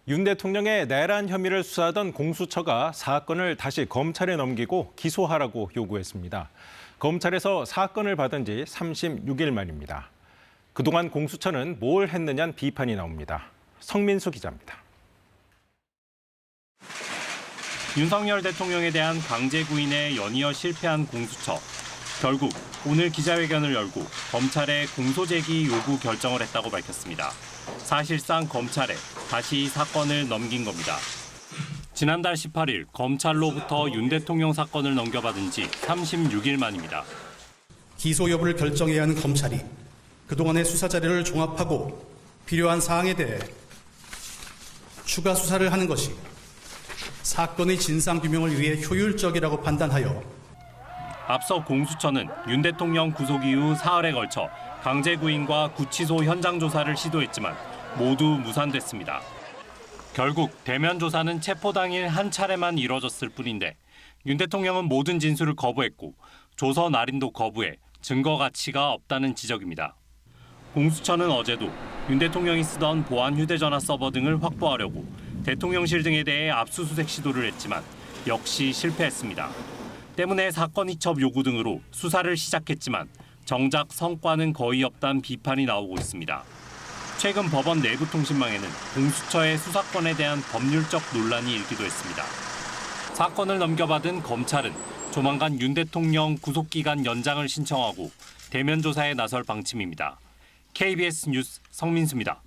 윤 대통령의 내란 혐의를 수사하던 공수처가 사건을 다시 검찰에 넘기고 기소하라고 요구했습니다. 검찰에서 사건을 받은 지 36일 만입니다. 그동안 공수처는 뭘 했느냐는 비판이 나옵니다. 성민수 기자입니다. 윤석열 대통령에 대한 강제 구인에 연이어 실패한 공수처. 결국 오늘 기자회견을 열고 검찰에 공소제기 요구 결정을 했다고 밝혔습니다. 사실상 검찰에 다시 사건을 넘긴 겁니다. 지난달 18일 검찰로부터 윤 대통령 사건을 넘겨받은 지 36일 만입니다. 기소 여부를 결정해야 하는 검찰이 그동안의 수사 자료를 종합하고 필요한 사항에 대해 추가 수사를 하는 것이 사건의 진상규명을 위해 효율적이라고 판단하여 앞서 공수처는 윤 대통령 구속 이후 사흘에 걸쳐 강제 구인과 구치소 현장 조사를 시도했지만 모두 무산됐습니다. 결국 대면 조사는 체포 당일 한 차례만 이뤄졌을 뿐인데 윤 대통령은 모든 진술을 거부했고 조서 날인도 거부해 증거 가치가 없다는 지적입니다. 공수처는 어제도 윤 대통령이 쓰던 보안 휴대전화 서버 등을 확보하려고 대통령실 등에 대해 압수수색 시도를 했지만 역시 실패했습니다. 때문에 사건 이첩 요구 등으로 수사를 시작했지만 정작 성과는 거의 없다는 비판이 나오고 있습니다. 최근 법원 내부 통신망에는 공수처의 수사권에 대한 법률적 논란이 일기도 했습니다. 사건을 넘겨받은 검찰은 조만간 윤 대통령 구속기간 연장을 신청하고 대면 조사에 나설 방침입니다. KBS 뉴스 성민수입니다.